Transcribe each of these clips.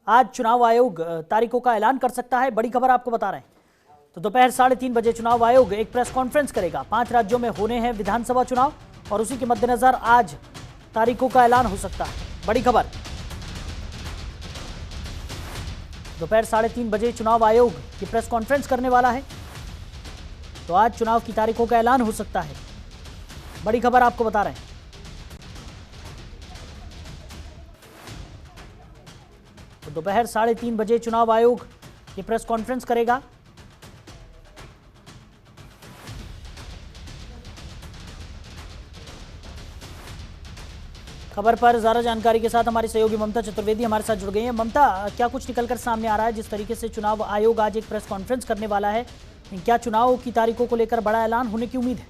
आज चुनाव आयोग तारीखों का ऐलान कर सकता है। बड़ी खबर आपको बता रहे हैं। तो दोपहर 3:30 बजे चुनाव आयोग एक प्रेस कॉन्फ्रेंस करेगा। 5 राज्यों में होने हैं विधानसभा चुनाव और उसी के मद्देनजर आज तारीखों का ऐलान हो सकता है। बड़ी खबर, दोपहर 3:30 बजे चुनाव आयोग की प्रेस कॉन्फ्रेंस करने वाला है, तो आज चुनाव की तारीखों का ऐलान हो सकता है। बड़ी खबर आपको बता रहे हैं। तो दोपहर 3:30 बजे चुनाव आयोग की प्रेस कॉन्फ्रेंस करेगा। खबर पर ज्यादा जानकारी के साथ हमारी सहयोगी ममता चतुर्वेदी हमारे साथ जुड़ गई हैं। ममता, क्या कुछ निकलकर सामने आ रहा है? जिस तरीके से चुनाव आयोग आज एक प्रेस कॉन्फ्रेंस करने वाला है, क्या चुनाव की तारीखों को लेकर बड़ा ऐलान होने की उम्मीद है?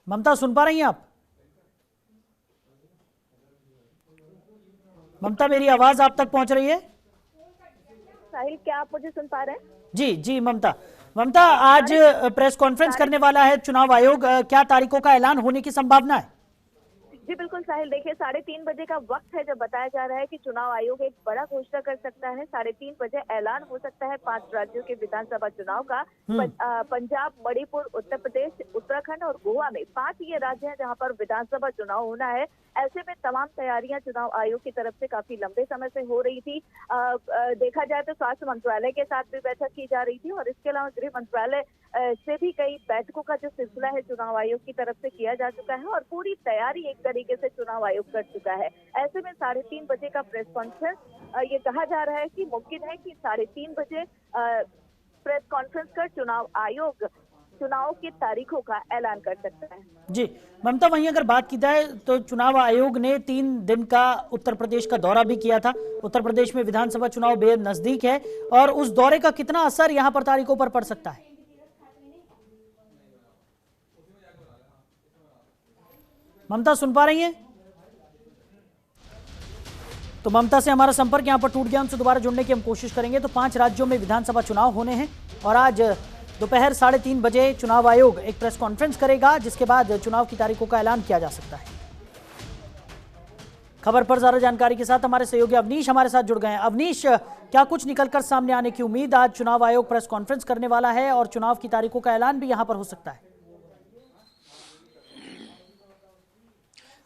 ममता, सुन पा रही हैं आप? ममता, मेरी आवाज आप तक पहुंच रही है? साहिल, क्या आप मुझे सुन पा रहे हैं? जी जी ममता, आज प्रेस कॉन्फ्रेंस करने वाला है चुनाव आयोग, क्या तारीखों का ऐलान होने की संभावना है? जी बिल्कुल साहिल, देखिए 3:30 बजे का वक्त है जब बताया जा रहा है कि चुनाव आयोग एक बड़ा घोषणा कर सकता है। 3:30 बजे ऐलान हो सकता है 5 राज्यों के विधानसभा चुनाव का। पंजाब, मणिपुर, उत्तर प्रदेश, उत्तराखंड और गोवा में 5 ये राज्य हैं जहां पर विधानसभा चुनाव होना है। ऐसे में तमाम तैयारियां चुनाव आयोग की तरफ से काफी लंबे समय से हो रही थी। देखा जाए तो स्वास्थ्य मंत्रालय के साथ भी बैठक की जा रही थी और इसके अलावा गृह मंत्रालय से भी कई बैठकों का जो सिलसिला है चुनाव आयोग की तरफ से किया जा चुका है और पूरी तैयारी एक तरीके से चुनाव आयोग कर चुका है। ऐसे में 3:30 बजे का प्रेस कॉन्फ्रेंस, ये कहा जा रहा है कि मुमकिन है कि 3:30 बजे प्रेस कॉन्फ्रेंस कर चुनाव आयोग चुनाव की तारीखों का ऐलान कर सकता है। जी ममता, वहीं अगर बात की जाए तो चुनाव आयोग ने 3 दिन का उत्तर प्रदेश का दौरा भी किया था। उत्तर प्रदेश में विधानसभा चुनाव बेहद नजदीक है और उस दौरे का कितना असर यहां पर तारीखों पर पड़ सकता है? ममता, सुन पा रही हैं? तो ममता से हमारा संपर्क यहां पर टूट गया, उनसे दोबारा जुड़ने की हम कोशिश करेंगे। तो 5 राज्यों में विधानसभा चुनाव होने हैं और आज दोपहर 3:30 बजे चुनाव आयोग एक प्रेस कॉन्फ्रेंस करेगा, जिसके बाद चुनाव की तारीखों का ऐलान किया जा सकता है। खबर पर ज्यादा जानकारी के साथ हमारे सहयोगी अवनीश हमारे साथ जुड़ गए हैं। अवनीश, क्या कुछ निकलकर सामने आने की उम्मीद? आज चुनाव आयोग प्रेस कॉन्फ्रेंस करने वाला है और चुनाव की तारीखों का ऐलान भी यहां पर हो सकता है।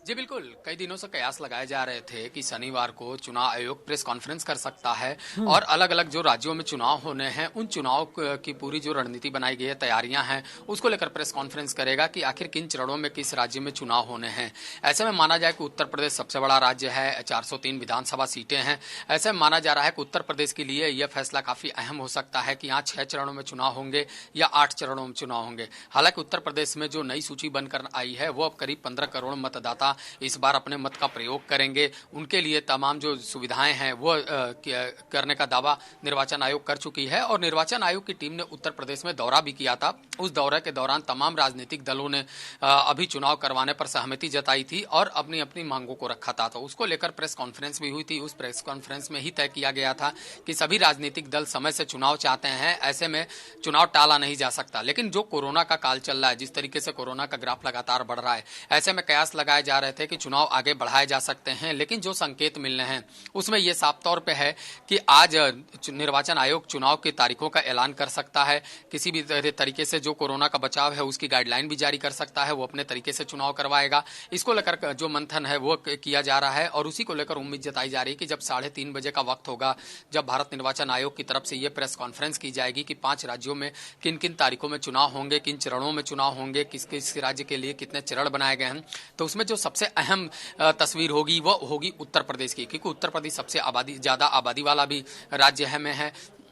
जी बिल्कुल, कई दिनों से कयास लगाए जा रहे थे कि शनिवार को चुनाव आयोग प्रेस कॉन्फ्रेंस कर सकता है और अलग अलग जो राज्यों में चुनाव होने हैं उन चुनाव की पूरी जो रणनीति बनाई गई है, तैयारियां हैं, उसको लेकर प्रेस कॉन्फ्रेंस करेगा कि आखिर किन चरणों में किस राज्य में चुनाव होने हैं। ऐसे में माना जाए कि उत्तर प्रदेश सबसे बड़ा राज्य है, 403 विधानसभा सीटें हैं। ऐसे में माना जा रहा है कि उत्तर प्रदेश के लिए यह फैसला काफी अहम हो सकता है कि यहाँ 6 चरणों में चुनाव होंगे या 8 चरणों में चुनाव होंगे। हालांकि उत्तर प्रदेश में जो नई सूची बनकर आई है वो अब करीब 15 करोड़ मतदाता इस बार अपने मत का प्रयोग करेंगे। उनके लिए तमाम जो सुविधाएं हैं वो करने का दावा निर्वाचन आयोग कर चुकी है और निर्वाचन आयोग की टीम ने उत्तर प्रदेश में दौरा भी किया था। उस दौरे के दौरान तमाम राजनीतिक दलों ने अभी चुनाव करवाने पर सहमति जताई थी और अपनी अपनी मांगों को रखा था। तो उसको लेकर प्रेस कॉन्फ्रेंस भी हुई थी। उस प्रेस कॉन्फ्रेंस में ही तय किया गया था कि सभी राजनीतिक दल समय से चुनाव चाहते हैं, ऐसे में चुनाव टाला नहीं जा सकता। लेकिन जो कोरोना का काल चल रहा है, जिस तरीके से कोरोना का ग्राफ लगातार बढ़ रहा है, ऐसे में कयास लगाए जा रहे थे कि चुनाव आगे बढ़ाए जा सकते हैं। लेकिन जो संकेत मिल रहे हैं उसमें यह साफ तौर पे है कि आज निर्वाचन आयोग चुनाव की तारीखों का ऐलान कर सकता है। किसी भी तरीके से जो कोरोना का बचाव है उसकी गाइडलाइन भी जारी कर सकता है, वो अपने तरीके से चुनाव करवाएगा। इसको लेकर जो मंथन है वो किया जा रहा है और उसी को लेकर उम्मीद जताई जा रही है कि जब 3:30 बजे का वक्त होगा, जब भारत निर्वाचन आयोग की तरफ से ये प्रेस कॉन्फ्रेंस की जाएगी कि 5 राज्यों में किन किन तारीखों में चुनाव होंगे, किन चरणों में चुनाव होंगे, किस किस राज्य के लिए कितने चरण बनाए गए हैं, तो उसमें जो सबसे अहम तस्वीर होगी वो होगी उत्तर प्रदेश की, क्योंकि उत्तर प्रदेश सबसे ज्यादा आबादी वाला भी राज्य है।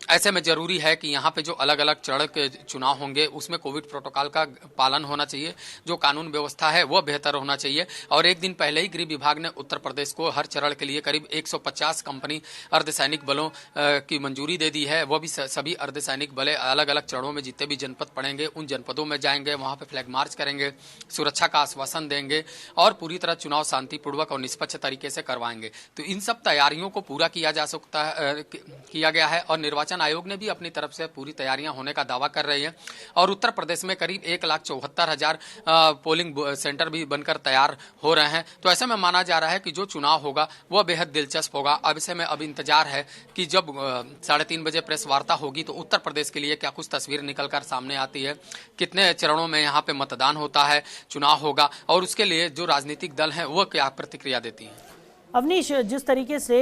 ऐसे में जरूरी है कि यहाँ पे जो अलग अलग चरण के चुनाव होंगे उसमें कोविड प्रोटोकॉल का पालन होना चाहिए, जो कानून व्यवस्था है वो बेहतर होना चाहिए। और एक दिन पहले ही गृह विभाग ने उत्तर प्रदेश को हर चरण के लिए करीब 150 कंपनी अर्धसैनिक बलों की मंजूरी दे दी है। वो भी सभी अर्धसैनिक बल अलग अलग चरणों में जितने भी जनपद पड़ेंगे उन जनपदों में जाएंगे, वहां पे फ्लैग मार्च करेंगे, सुरक्षा का आश्वासन देंगे और पूरी तरह चुनाव शांतिपूर्वक और निष्पक्ष तरीके से करवाएंगे। तो इन सब तैयारियों को पूरा किया जा सकता है, किया गया है और निर्वाचन निर्वाचन आयोग ने भी अपनी तरफ से पूरी तैयारियां होने का दावा कर रही है और उत्तर प्रदेश में करीब 1,74,000 पोलिंग सेंटर भी बनकर तैयार हो रहे हैं। तो ऐसे में माना जा रहा है कि जो चुनाव होगा वह बेहद दिलचस्प होगा। अब ऐसे में अब इंतजार है कि जब 3:30 बजे प्रेस वार्ता होगी तो उत्तर प्रदेश के लिए क्या कुछ तस्वीर निकलकर सामने आती है, कितने चरणों में यहाँ पे मतदान होता है, चुनाव होगा और उसके लिए जो राजनीतिक दल हैं वह क्या प्रतिक्रिया देती हैं। अवनीश, जिस तरीके से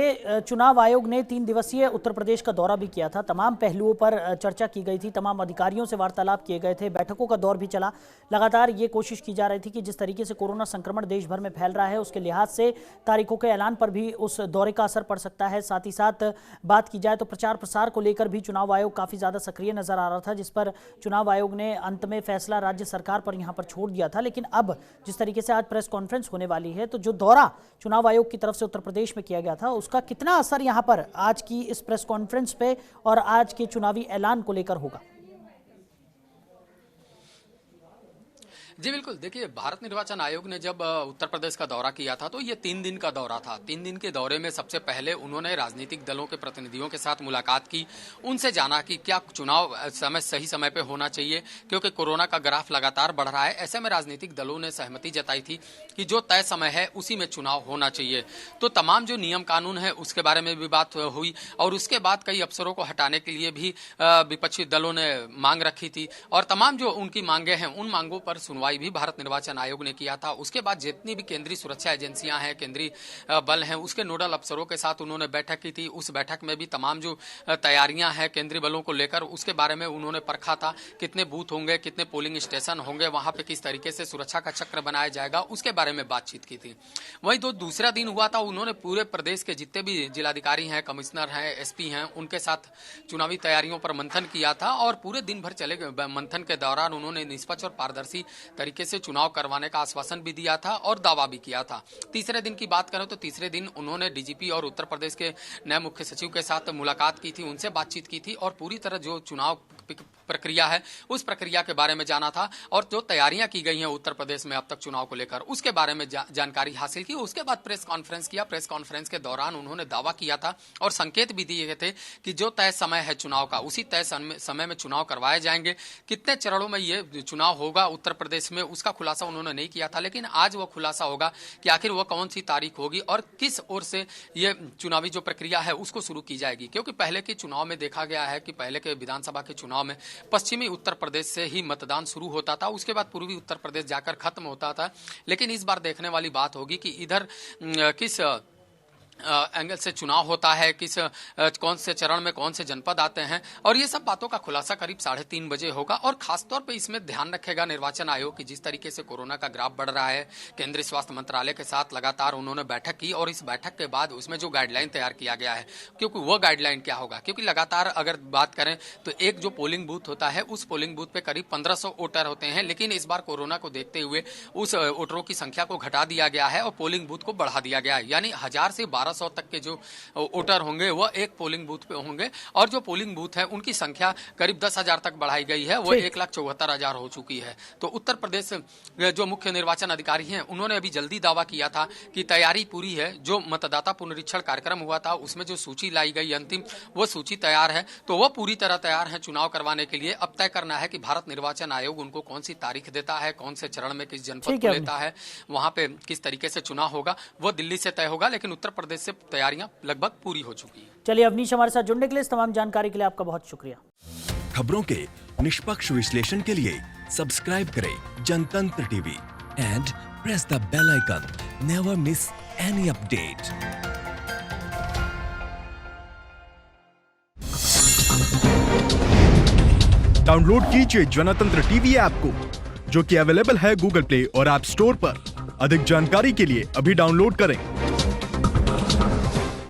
चुनाव आयोग ने 3 दिवसीय उत्तर प्रदेश का दौरा भी किया था, तमाम पहलुओं पर चर्चा की गई थी, तमाम अधिकारियों से वार्तालाप किए गए थे, बैठकों का दौर भी चला। लगातार ये कोशिश की जा रही थी कि जिस तरीके से कोरोना संक्रमण देश भर में फैल रहा है उसके लिहाज से तारीखों के ऐलान पर भी उस दौरे का असर पड़ सकता है। साथ ही साथ बात की जाए तो प्रचार प्रसार को लेकर भी चुनाव आयोग काफ़ी ज़्यादा सक्रिय नजर आ रहा था, जिस पर चुनाव आयोग ने अंत में फैसला राज्य सरकार पर यहाँ पर छोड़ दिया था। लेकिन अब जिस तरीके से आज प्रेस कॉन्फ्रेंस होने वाली है, तो जो दौरा चुनाव आयोग की तरफ से उत्तर प्रदेश में किया गया था उसका कितना असर यहां पर आज की इस प्रेस कॉन्फ्रेंस पे और आज के चुनावी ऐलान को लेकर होगा? जी बिल्कुल, देखिए भारत निर्वाचन आयोग ने जब उत्तर प्रदेश का दौरा किया था तो ये 3 दिन का दौरा था। 3 दिन के दौरे में सबसे पहले उन्होंने राजनीतिक दलों के प्रतिनिधियों के साथ मुलाकात की, उनसे जाना कि क्या चुनाव सही समय पे होना चाहिए, क्योंकि कोरोना का ग्राफ लगातार बढ़ रहा है। ऐसे में राजनीतिक दलों ने सहमति जताई थी कि जो तय समय है उसी में चुनाव होना चाहिए। तो तमाम जो नियम कानून है उसके बारे में भी बात हुई और उसके बाद कई अफसरों को हटाने के लिए भी विपक्षी दलों ने मांग रखी थी और तमाम जो उनकी मांगे हैं उन मांगों पर सुनवाई भी भारत निर्वाचन आयोग ने किया था। उसके बाद जितनी भी केंद्रीय सुरक्षा एजेंसियां हैं, केंद्रीय बल हैं, उसके नोडल अफसरों के साथ उन्होंने बैठक की थी। उस बैठक में भी तमाम जो तैयारियां हैं केंद्रीय बलों को लेकर उसके बारे में उन्होंने परखा था, कितने बूथ होंगे, कितने पोलिंग स्टेशन होंगे, वहां पे किस तरीके से सुरक्षा का चक्र बनाया जाएगा, उसके बारे में बातचीत की थी। वहीं जो दूसरा दिन हुआ था उन्होंने पूरे प्रदेश के जितने भी जिलाधिकारी हैं, कमिश्नर हैं, एसपी हैं, उनके साथ चुनावी तैयारियों पर मंथन किया था और पूरे दिन भर चले मंथन के दौरान उन्होंने निष्पक्ष और पारदर्शी तरीके से चुनाव करवाने का आश्वासन भी दिया था और दावा भी किया था। तीसरे दिन की बात करें तो तीसरे दिन उन्होंने डीजीपी और उत्तर प्रदेश के नए मुख्य सचिव के साथ मुलाकात की थी, उनसे बातचीत की थी और पूरी तरह जो चुनाव प्रक्रिया है उस प्रक्रिया के बारे में जाना था और जो तैयारियां की गई हैं उत्तर प्रदेश में अब तक चुनाव को लेकर उसके बारे में जानकारी हासिल की। उसके बाद प्रेस कॉन्फ्रेंस किया। प्रेस कॉन्फ्रेंस के दौरान उन्होंने दावा किया था और संकेत भी दिए थे कि जो तय समय है चुनाव का उसी तय समय में चुनाव करवाए जाएंगे। कितने चरणों में ये चुनाव होगा उत्तर प्रदेश में उसका खुलासा उन्होंने नहीं किया था, लेकिन आज वो खुलासा होगा कि आखिर वो कौन सी तारीख होगी और किस ओर से ये चुनावी जो प्रक्रिया है उसको शुरू की जाएगी। क्योंकि पहले के चुनाव में देखा गया है कि पहले के विधानसभा के चुनाव में पश्चिमी उत्तर प्रदेश से ही मतदान शुरू होता था, उसके बाद पूर्वी उत्तर प्रदेश जाकर खत्म होता था। लेकिन इस बार देखने वाली बात होगी कि इधर किस एंगल से चुनाव होता है, कौन से चरण में कौन से जनपद आते हैं और ये सब बातों का खुलासा करीब 3:30 बजे होगा। और खासतौर पे इसमें ध्यान रखेगा निर्वाचन आयोग की जिस तरीके से कोरोना का ग्राफ बढ़ रहा है। केंद्रीय स्वास्थ्य मंत्रालय के साथ लगातार उन्होंने बैठक की और इस बैठक के बाद उसमें जो गाइडलाइन तैयार किया गया है, क्योंकि वो गाइडलाइन क्या होगा, क्योंकि लगातार अगर बात करें तो एक जो पोलिंग बूथ होता है उस पोलिंग बूथ पे करीब 1500 वोटर होते हैं, लेकिन इस बार कोरोना को देखते हुए उस वोटरों की संख्या को घटा दिया गया है और पोलिंग बूथ को बढ़ा दिया गया है। यानी 1000 से 1200 तक के जो वोटर होंगे वह एक पोलिंग बूथ पे होंगे और जो पोलिंग बूथ है उनकी संख्या करीब 10,000 तक बढ़ाई गई है, वो 1,74,000 हो चुकी है। तो उत्तर प्रदेश जो मुख्य निर्वाचन अधिकारी हैं उन्होंने अभी जल्दी दावा किया था कि तैयारी पूरी है। जो मतदाता पुनरीक्षण कार्यक्रम हुआ था उसमें जो सूची लाई गई अंतिम वो सूची तैयार है, तो वह पूरी तरह तैयार है चुनाव करवाने के लिए। अब तय करना है कि भारत निर्वाचन आयोग उनको कौन सी तारीख देता है, कौन से चरण में किस जनपद को लेता है, वहां पे किस तरीके से चुनाव होगा वो दिल्ली से तय होगा, लेकिन उत्तर प्रदेश से तैयारियां लगभग पूरी हो चुकी है। चलिए अवनीश, हमारे साथ जुड़ने के लिए, इस तमाम जानकारी के लिए आपका बहुत शुक्रिया। खबरों के निष्पक्ष विश्लेषण के लिए सब्सक्राइब करें Jantantra TV and press the bell icon. Never miss any update. Download कीजिए जनतंत्र टीवी ऐप को, जो कि अवेलेबल है गूगल प्ले और ऐप स्टोर पर। अधिक जानकारी के लिए अभी डाउनलोड करें।